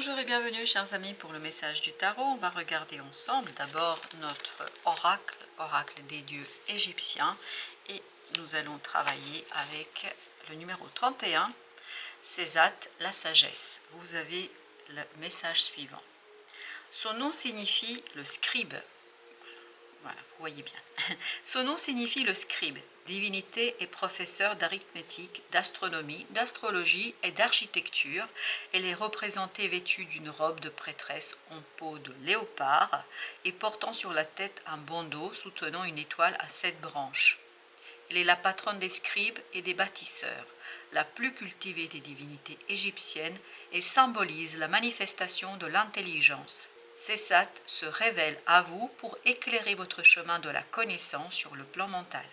Bonjour et bienvenue chers amis pour le message du tarot. On va regarder ensemble d'abord notre oracle des dieux égyptiens, et nous allons travailler avec le numéro 31, Sésat, la sagesse. Vous avez le message suivant. Son nom signifie le scribe. Voilà, vous voyez bien. Son nom signifie le scribe, divinité et professeur d'arithmétique, d'astronomie, d'astrologie et d'architecture. Elle est représentée vêtue d'une robe de prêtresse en peau de léopard et portant sur la tête un bandeau soutenant une étoile à 7 branches. Elle est la patronne des scribes et des bâtisseurs, la plus cultivée des divinités égyptiennes, et symbolise la manifestation de l'intelligence. Sésat se révèle à vous pour éclairer votre chemin de la connaissance sur le plan mental.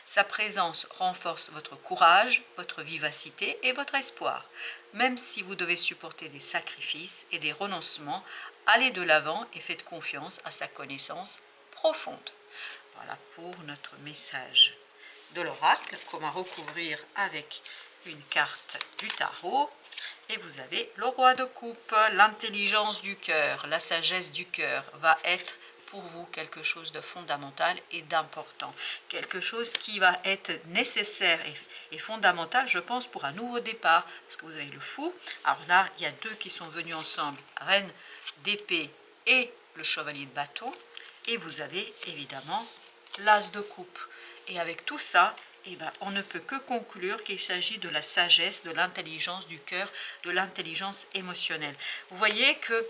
Sa présence renforce votre courage, votre vivacité et votre espoir. Même si vous devez supporter des sacrifices et des renoncements, allez de l'avant et faites confiance à sa connaissance profonde. Voilà pour notre message de l'oracle qu'on va recouvrir avec une carte du tarot. Et vous avez le roi de coupe, l'intelligence du cœur, la sagesse du cœur va être pour vous quelque chose de fondamental et d'important. Quelque chose qui va être nécessaire et fondamental, je pense, pour un nouveau départ. Parce que vous avez le fou. Alors là, il y a deux qui sont venus ensemble, reine d'épée et le chevalier de bâton. Et vous avez évidemment l'as de coupe. Et avec tout ça, on ne peut que conclure qu'il s'agit de la sagesse, de l'intelligence du cœur, de l'intelligence émotionnelle. Vous voyez que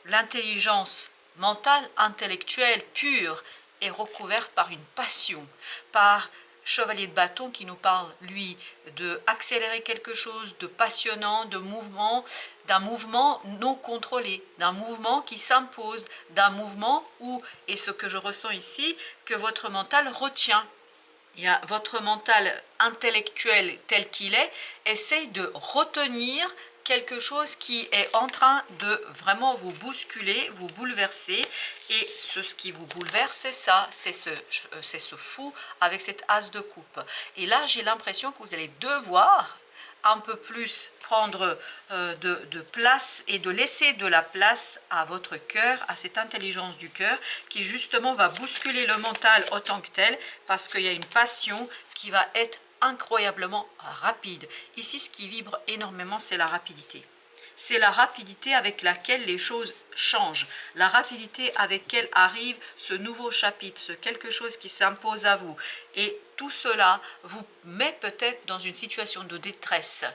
l'intelligence mentale, intellectuelle, pure, est recouverte par une passion, par chevalier de bâton qui nous parle, lui, de accélérer quelque chose de passionnant, de mouvement, d'un mouvement non contrôlé, d'un mouvement qui s'impose, d'un mouvement où, et ce que je ressens ici, que votre mental retient. Il y a votre mental intellectuel tel qu'il est, essaye de retenir quelque chose qui est en train de vraiment vous bousculer, vous bouleverser. Et ce qui vous bouleverse, c'est ça, c'est ce fou avec cet as de coupe. Et là, j'ai l'impression que vous allez devoir un peu plus prendre de place et de laisser de la place à votre cœur, à cette intelligence du cœur qui justement va bousculer le mental autant que tel, parce qu'il y a une passion qui va être incroyablement rapide. Ici, ce qui vibre énormément, c'est la rapidité. C'est la rapidité avec laquelle les choses changent, la rapidité avec laquelle arrive ce nouveau chapitre, ce quelque chose qui s'impose à vous. Et tout cela vous met peut-être dans une situation de détresse.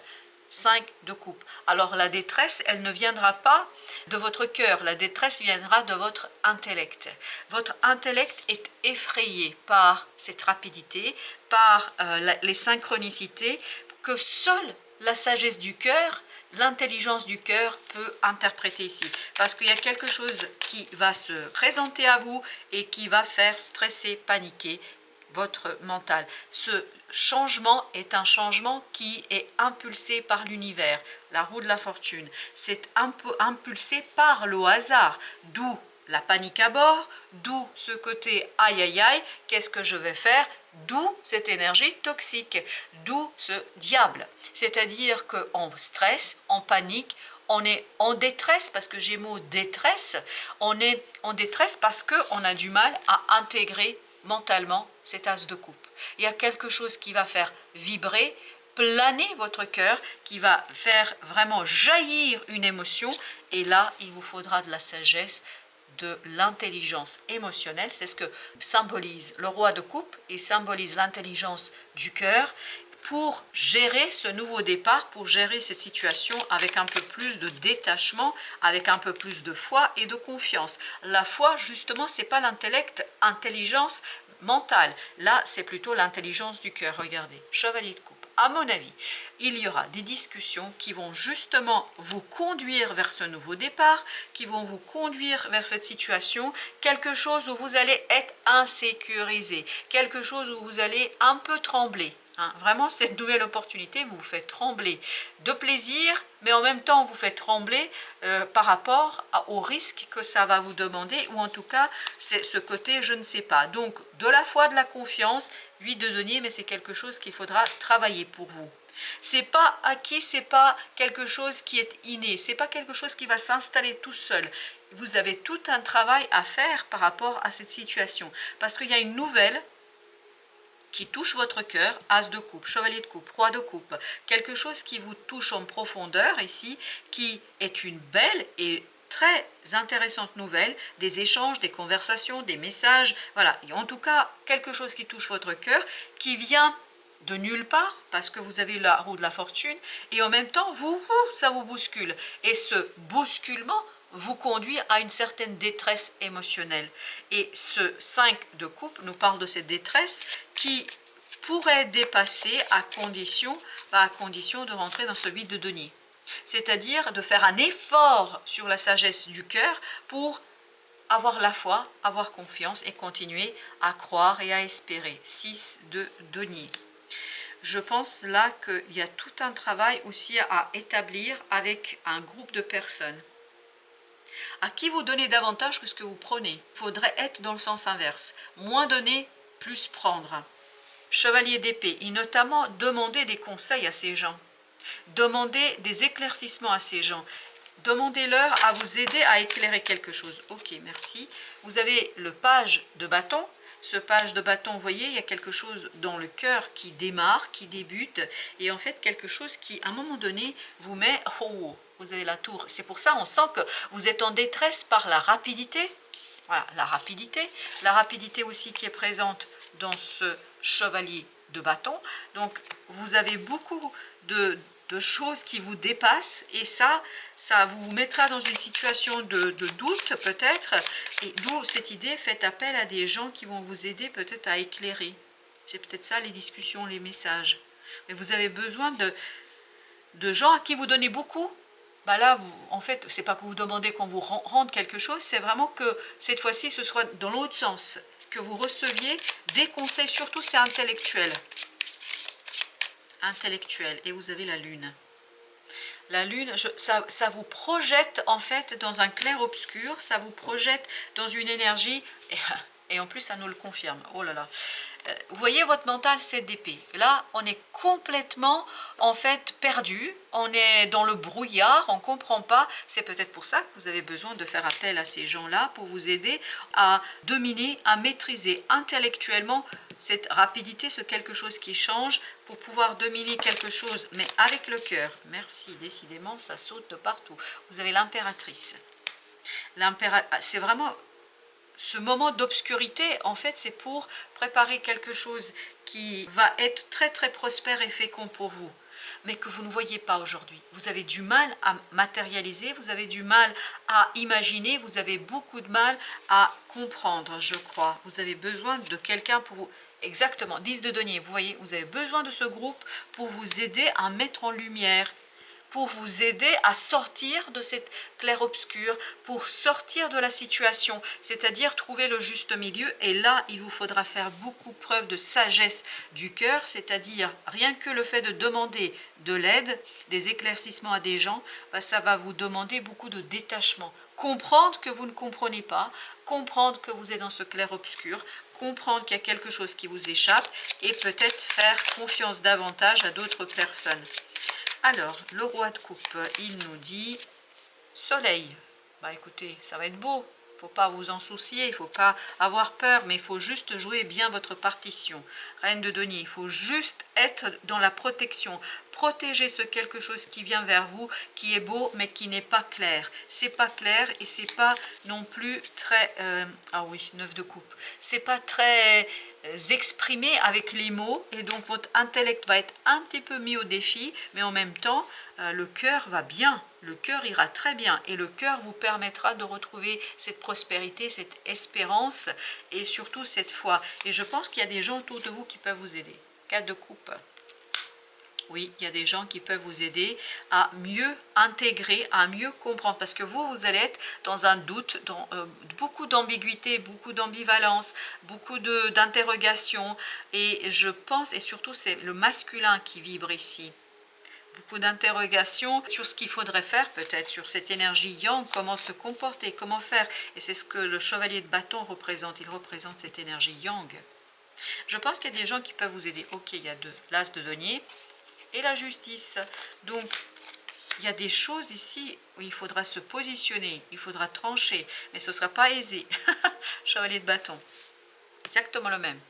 5 de coupe. Alors la détresse, elle ne viendra pas de votre cœur, la détresse viendra de votre intellect. Votre intellect est effrayé par cette rapidité, par les synchronicités que seule la sagesse du cœur, l'intelligence du cœur peut interpréter ici. Parce qu'il y a quelque chose qui va se présenter à vous et qui va faire stresser, paniquer votre mental. Ce changement est un changement qui est impulsé par l'univers, la roue de la fortune. C'est un peu impulsé par le hasard, d'où la panique à bord, d'où ce côté aïe aïe aïe, qu'est-ce que je vais faire, d'où cette énergie toxique, d'où ce diable. C'est-à-dire qu'on stresse, on panique, on est en détresse, parce que j'ai mot détresse, on est en détresse parce qu'on a du mal à intégrer mentalement cet as de coupe. Il y a quelque chose qui va faire vibrer, planer votre cœur, qui va faire vraiment jaillir une émotion, et là, il vous faudra de la sagesse, de l'intelligence émotionnelle. C'est ce que symbolise le roi de coupe et symbolise l'intelligence du cœur pour gérer ce nouveau départ, pour gérer cette situation avec un peu plus de détachement, avec un peu plus de foi et de confiance. La foi, justement, c'est pas l'intellect, intelligence mentale. Là, c'est plutôt l'intelligence du cœur. Regardez, chevalier de coupe. À mon avis, il y aura des discussions qui vont justement vous conduire vers ce nouveau départ, qui vont vous conduire vers cette situation, quelque chose où vous allez être insécurisé, quelque chose où vous allez un peu trembler. Vraiment, cette nouvelle opportunité vous fait trembler de plaisir, mais en même temps, vous fait trembler par rapport au risque que ça va vous demander, ou en tout cas, c'est ce côté je ne sais pas. Donc, de la foi, de la confiance, 8 de denier, mais c'est quelque chose qu'il faudra travailler pour vous. C'est pas acquis, c'est pas quelque chose qui est inné, c'est pas quelque chose qui va s'installer tout seul. Vous avez tout un travail à faire par rapport à cette situation, parce qu'il y a une nouvelle qui touche votre cœur, as de coupe, chevalier de coupe, roi de coupe, quelque chose qui vous touche en profondeur ici, qui est une belle et très intéressante nouvelle, des échanges, des conversations, des messages, voilà, et en tout cas quelque chose qui touche votre cœur, qui vient de nulle part, parce que vous avez la roue de la fortune, et en même temps, ça vous bouscule. Et ce bousculement vous conduit à une certaine détresse émotionnelle. Et ce 5 de coupe nous parle de cette détresse qui pourrait dépasser à condition de rentrer dans ce vide de denier. C'est-à-dire de faire un effort sur la sagesse du cœur pour avoir la foi, avoir confiance et continuer à croire et à espérer. 6 de denier. Je pense là qu'il y a tout un travail aussi à établir avec un groupe de personnes. À qui vous donnez davantage que ce que vous prenez. Il faudrait être dans le sens inverse. Moins donner, plus prendre. Chevalier d'épée, et notamment demander des conseils à ces gens. Demandez des éclaircissements à ces gens. Demandez-leur à vous aider à éclairer quelque chose. Ok, merci. Vous avez le page de bâton. Ce page de bâton, vous voyez, il y a quelque chose dans le cœur qui démarre, qui débute, et en fait quelque chose qui, à un moment donné, vous met, oh, vous avez la tour. C'est pour ça, on sent que vous êtes en détresse par la rapidité. Voilà, la rapidité aussi qui est présente dans ce chevalier de bâton. Donc, vous avez beaucoup de choses qui vous dépassent et ça vous mettra dans une situation de doute peut-être, et d'où cette idée, faites appel à des gens qui vont vous aider peut-être à éclairer. C'est peut-être ça les discussions, les messages. Mais vous avez besoin de gens à qui vous donnez beaucoup. Bah là, en fait, c'est pas que vous demandez qu'on vous rende quelque chose, c'est vraiment que cette fois-ci, ce soit dans l'autre sens, que vous receviez des conseils, surtout c'est intellectuel. Intellectuel, et vous avez la lune. La lune, ça vous projette en fait dans un clair-obscur, ça vous projette dans une énergie, et en plus ça nous le confirme, oh là là. Vous voyez votre mental, c'est d'épée. Là, on est complètement en fait perdu, on est dans le brouillard, on ne comprend pas. C'est peut-être pour ça que vous avez besoin de faire appel à ces gens-là pour vous aider à dominer, à maîtriser intellectuellement cette rapidité, ce quelque chose qui change, pour pouvoir dominer quelque chose, mais avec le cœur. Merci, décidément, ça saute de partout. Vous avez l'impératrice. C'est vraiment ce moment d'obscurité, en fait, c'est pour préparer quelque chose qui va être très très prospère et fécond pour vous, mais que vous ne voyez pas aujourd'hui. Vous avez du mal à matérialiser, vous avez du mal à imaginer, vous avez beaucoup de mal à comprendre, je crois. Vous avez besoin de quelqu'un pour vous. Exactement, 10 de denier, vous voyez, vous avez besoin de ce groupe pour vous aider à mettre en lumière, pour vous aider à sortir de cette clair-obscur, pour sortir de la situation, c'est-à-dire trouver le juste milieu. Et là, il vous faudra faire beaucoup preuve de sagesse du cœur, c'est-à-dire rien que le fait de demander de l'aide, des éclaircissements à des gens, ça va vous demander beaucoup de détachement. Comprendre que vous ne comprenez pas, comprendre que vous êtes dans ce clair-obscur, comprendre qu'il y a quelque chose qui vous échappe et peut-être faire confiance davantage à d'autres personnes. Alors, le roi de coupe, il nous dit soleil. Bah écoutez, ça va être beau. Il ne faut pas vous en soucier, il ne faut pas avoir peur, mais il faut juste jouer bien votre partition. Reine de denier, il faut juste être dans la protection. Protéger ce quelque chose qui vient vers vous, qui est beau, mais qui n'est pas clair. C'est pas clair et c'est pas non plus très... ah oui, 9 de coupe. C'est pas très exprimé avec les mots, et donc votre intellect va être un petit peu mis au défi, mais en même temps, le cœur va bien, le cœur ira très bien, et le cœur vous permettra de retrouver cette prospérité, cette espérance, et surtout cette foi. Et je pense qu'il y a des gens autour de vous qui peuvent vous aider. 4 de coupe. Oui, il y a des gens qui peuvent vous aider à mieux intégrer, à mieux comprendre, parce que vous allez être dans un doute, dans beaucoup d'ambiguïté, beaucoup d'ambivalence, beaucoup d'interrogation, et je pense, et surtout c'est le masculin qui vibre ici. Beaucoup d'interrogations sur ce qu'il faudrait faire, peut-être sur cette énergie yang, comment se comporter, comment faire, et c'est ce que le chevalier de bâton représente, il représente cette énergie yang. Je pense qu'il y a des gens qui peuvent vous aider. Ok, il y a l'as de denier. et la justice. Donc, il y a des choses ici où il faudra se positionner, il faudra trancher, mais ce ne sera pas aisé. Chevalier de bâton, exactement le même.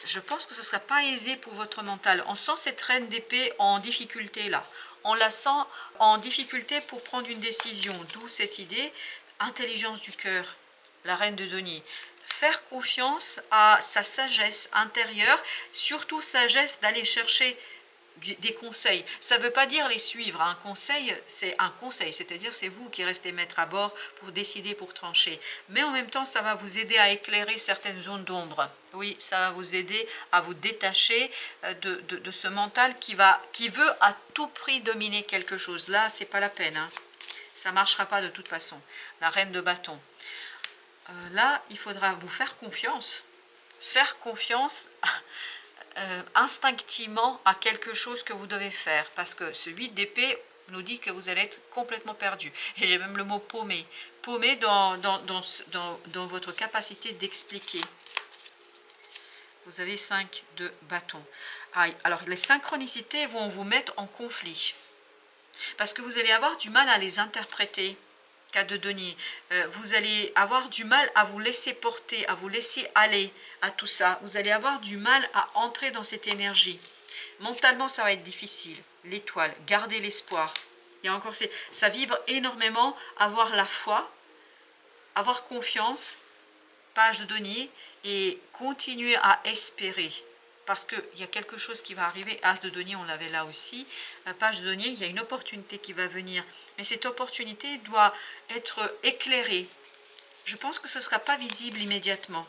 Je pense que ce ne sera pas aisé pour votre mental. On sent cette reine d'épée en difficulté là. On la sent en difficulté pour prendre une décision. D'où cette idée, intelligence du cœur, la reine de denier. Faire confiance à sa sagesse intérieure, surtout sagesse d'aller chercher des conseils. Ça ne veut pas dire les suivre. Un conseil, c'est un conseil, c'est-à-dire c'est vous qui restez maître à bord pour décider, pour trancher. Mais en même temps, ça va vous aider à éclairer certaines zones d'ombre. Oui, ça va vous aider à vous détacher de ce mental qui veut à tout prix dominer quelque chose. Là, c'est pas la peine. Hein. Ça ne marchera pas de toute façon. La reine de bâton. Là, il faudra vous faire confiance. Faire confiance instinctivement à quelque chose que vous devez faire, parce que ce 8 d'épée nous dit que vous allez être complètement perdu. Et j'ai même le mot paumé. Paumé dans votre capacité d'expliquer. Vous avez 5 de bâton. Alors les synchronicités vont vous mettre en conflit, parce que vous allez avoir du mal à les interpréter. 4 de denier, vous allez avoir du mal à vous laisser porter, à vous laisser aller à tout ça. Vous allez avoir du mal à entrer dans cette énergie. Mentalement, ça va être difficile. L'étoile, gardez l'espoir. Il y a encore ça vibre énormément, avoir la foi, avoir confiance, page de denier, et continuer à espérer. Parce qu'il y a quelque chose qui va arriver. As de denier, on l'avait là aussi. Page de denier, il y a une opportunité qui va venir. Mais cette opportunité doit être éclairée. Je pense que ce ne sera pas visible immédiatement.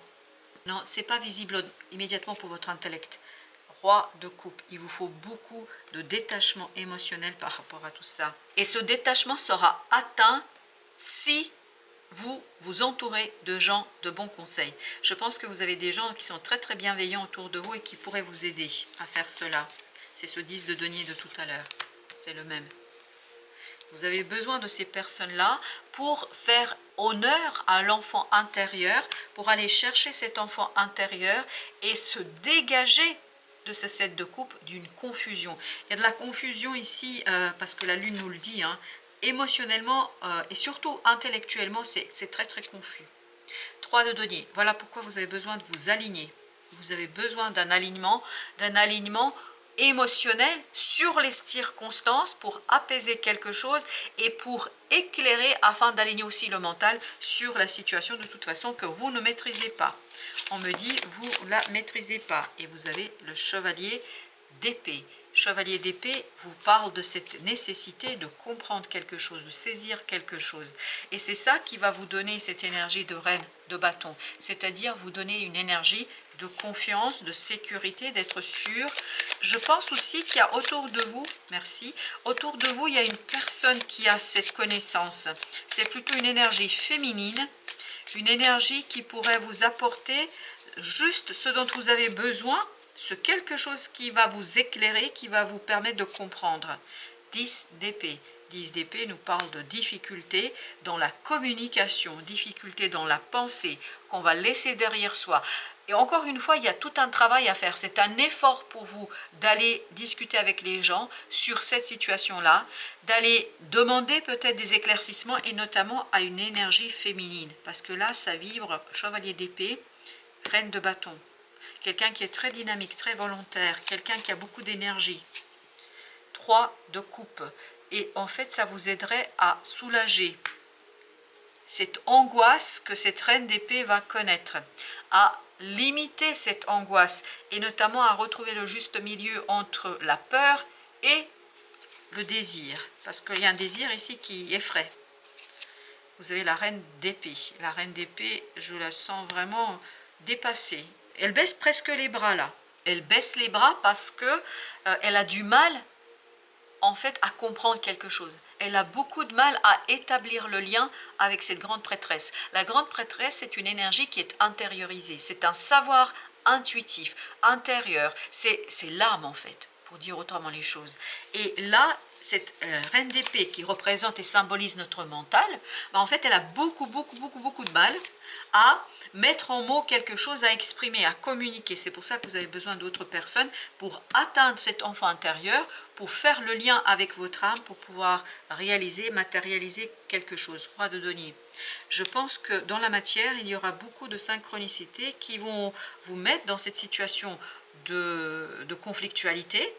Non, ce n'est pas visible immédiatement pour votre intellect. Roi de coupe, il vous faut beaucoup de détachement émotionnel par rapport à tout ça. Et ce détachement sera atteint si vous vous entourez de gens de bons conseils. Je pense que vous avez des gens qui sont très très bienveillants autour de vous et qui pourraient vous aider à faire cela. C'est ce 10 de denier de tout à l'heure. C'est le même. Vous avez besoin de ces personnes-là pour faire honneur à l'enfant intérieur, pour aller chercher cet enfant intérieur et se dégager de ce 7 de coupe d'une confusion. Il y a de la confusion ici, parce que la lune nous le dit, hein. Émotionnellement et surtout intellectuellement, c'est très très confus. 3 de denier, voilà pourquoi vous avez besoin de vous aligner. Vous avez besoin d'un alignement émotionnel sur les circonstances pour apaiser quelque chose et pour éclairer afin d'aligner aussi le mental sur la situation de toute façon que vous ne maîtrisez pas. On me dit, vous ne la maîtrisez pas. Et vous avez le chevalier d'épée. Chevalier d'épée vous parle de cette nécessité de comprendre quelque chose, de saisir quelque chose. Et c'est ça qui va vous donner cette énergie de reine de bâton. C'est-à-dire vous donner une énergie de confiance, de sécurité, d'être sûr. Je pense aussi qu'il y a autour de vous, merci, autour de vous, il y a une personne qui a cette connaissance. C'est plutôt une énergie féminine, une énergie qui pourrait vous apporter juste ce dont vous avez besoin, ce quelque chose qui va vous éclairer, qui va vous permettre de comprendre. 10 d'épée. 10 d'épée nous parle de difficultés dans la communication, difficultés dans la pensée qu'on va laisser derrière soi. Et encore une fois, il y a tout un travail à faire. C'est un effort pour vous d'aller discuter avec les gens sur cette situation-là, d'aller demander peut-être des éclaircissements et notamment à une énergie féminine. Parce que là, ça vibre chevalier d'épée, reine de bâton. Quelqu'un qui est très dynamique, très volontaire, quelqu'un qui a beaucoup d'énergie. 3 de coupe. Et en fait, ça vous aiderait à soulager cette angoisse que cette reine d'épée va connaître, à limiter cette angoisse et notamment à retrouver le juste milieu entre la peur et le désir. Parce qu'il y a un désir ici qui effraie. Vous avez la reine d'épée. La reine d'épée, je la sens vraiment dépassée. Elle baisse presque les bras là. Elle baisse les bras parce que elle a du mal en fait à comprendre quelque chose. Elle a beaucoup de mal à établir le lien avec cette grande prêtresse. La grande prêtresse, c'est une énergie qui est intériorisée. C'est un savoir intuitif, intérieur. C'est l'âme en fait, pour dire autrement les choses. Et là, cette reine d'épée qui représente et symbolise notre mental, en fait, elle a beaucoup de mal à mettre en mots quelque chose, à exprimer, à communiquer. C'est pour ça que vous avez besoin d'autres personnes pour atteindre cet enfant intérieur, pour faire le lien avec votre âme, pour pouvoir réaliser, matérialiser quelque chose. Roi de denier. Je pense que dans la matière, il y aura beaucoup de synchronicités qui vont vous mettre dans cette situation de conflictualité.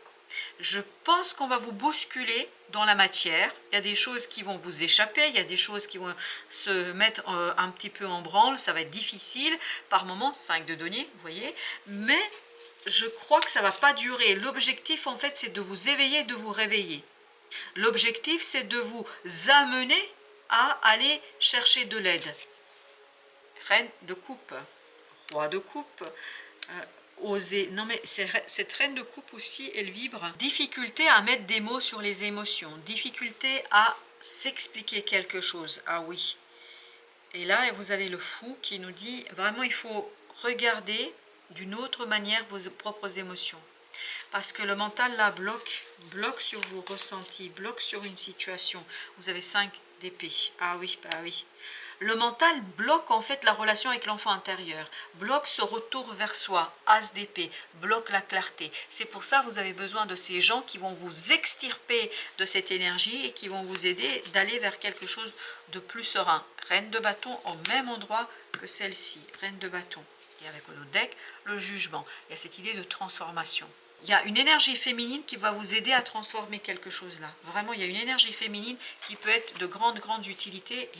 Je pense qu'on va vous bousculer dans la matière. Il y a des choses qui vont vous échapper, il y a des choses qui vont se mettre un petit peu en branle, ça va être difficile par moments, 5 de denier, vous voyez, mais je crois que ça ne va pas durer. L'objectif, en fait, c'est de vous éveiller, de vous réveiller. L'objectif, c'est de vous amener à aller chercher de l'aide. Reine de coupe, roi de coupe, oser. Non mais cette reine de coupe aussi, elle vibre. Difficulté à mettre des mots sur les émotions, difficulté à s'expliquer quelque chose. Ah oui. Et là, vous avez le fou qui nous dit, vraiment il faut regarder d'une autre manière vos propres émotions. Parce que le mental là bloque sur vos ressentis, bloque sur une situation. Vous avez 5 d'épée. Ah oui, bah oui. Le mental bloque en fait la relation avec l'enfant intérieur, bloque ce retour vers soi, as d'épée, bloque la clarté. C'est pour ça que vous avez besoin de ces gens qui vont vous extirper de cette énergie et qui vont vous aider d'aller vers quelque chose de plus serein. Reine de bâton au même endroit que celle-ci, reine de bâton. Et avec le deck, le jugement. Il y a cette idée de transformation. Il y a une énergie féminine qui va vous aider à transformer quelque chose là. Vraiment, il y a une énergie féminine qui peut être de grande utilité.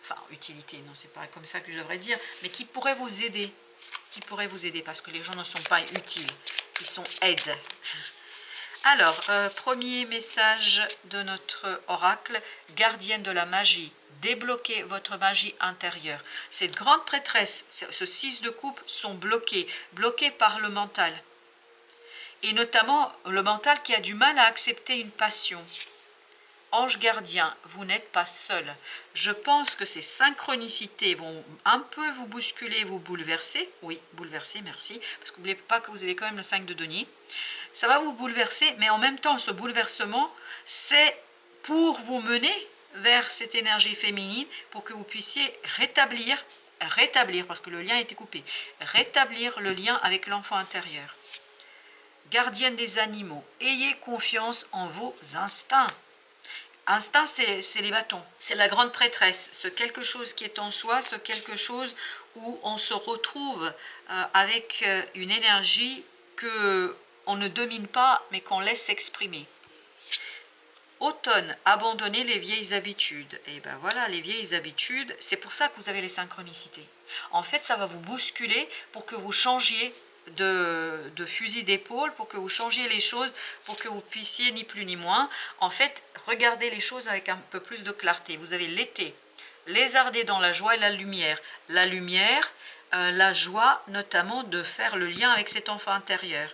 Enfin, utilité, non, c'est pas comme ça que je devrais dire, mais qui pourrait vous aider. Qui pourrait vous aider, parce que les gens ne sont pas utiles, ils sont aides. Alors, premier message de notre oracle, gardienne de la magie. Débloquez votre magie intérieure. Cette grande prêtresse, ce 6 de coupe sont bloqués par le mental. Et notamment le mental qui a du mal à accepter une passion. Ange gardien, vous n'êtes pas seul. Je pense que ces synchronicités vont un peu vous bousculer, vous bouleverser. Oui, bouleverser, merci. Parce que n'oubliez pas que vous avez quand même le 5 de denier. Ça va vous bouleverser, mais en même temps, ce bouleversement, c'est pour vous mener vers cette énergie féminine, pour que vous puissiez rétablir, parce que le lien a été coupé, rétablir le lien avec l'enfant intérieur. Gardienne des animaux, ayez confiance en vos instincts. Instinct, c'est les bâtons. C'est la grande prêtresse, ce quelque chose qui est en soi, ce quelque chose où on se retrouve avec une énergie qu'on ne domine pas, mais qu'on laisse s'exprimer. Automne, abandonnez les vieilles habitudes. Et ben voilà, les vieilles habitudes, c'est pour ça que vous avez les synchronicités. En fait, ça va vous bousculer pour que vous changiez de fusil d'épaule, pour que vous changiez les choses, pour que vous puissiez ni plus ni moins, en fait, regarder les choses avec un peu plus de clarté. Vous avez l'été, lézarder dans la joie et la lumière. La lumière, la joie, notamment de faire le lien avec cet enfant intérieur.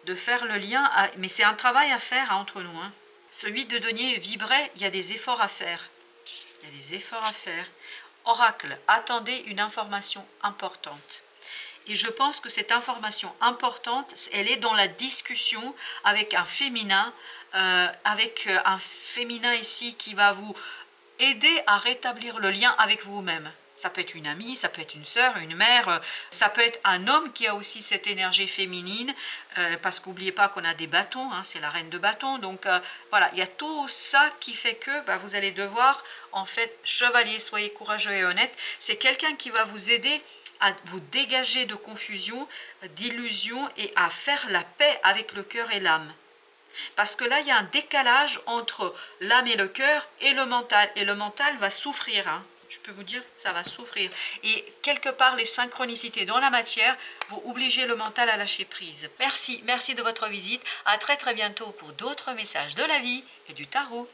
De faire le lien, mais c'est un travail à faire entre nous. Hein. Ce 8 de denier vibrait, il y a des efforts à faire. Il y a des efforts à faire. Oracle, attendez une information importante. Et je pense que cette information importante, elle est dans la discussion avec un féminin ici qui va vous aider à rétablir le lien avec vous-même. Ça peut être une amie, ça peut être une sœur, une mère, ça peut être un homme qui a aussi cette énergie féminine, parce qu'oubliez pas qu'on a des bâtons, hein, c'est la reine de bâtons, donc voilà, il y a tout ça qui fait que vous allez devoir, en fait, chevalier, soyez courageux et honnête, c'est quelqu'un qui va vous aider à vous dégager de confusion, d'illusion et à faire la paix avec le cœur et l'âme. Parce que là, il y a un décalage entre l'âme et le cœur et le mental va souffrir. Hein. Je peux vous dire, ça va souffrir. Et quelque part, les synchronicités dans la matière vont obliger le mental à lâcher prise. Merci de votre visite. À très bientôt pour d'autres messages de la vie et du tarot.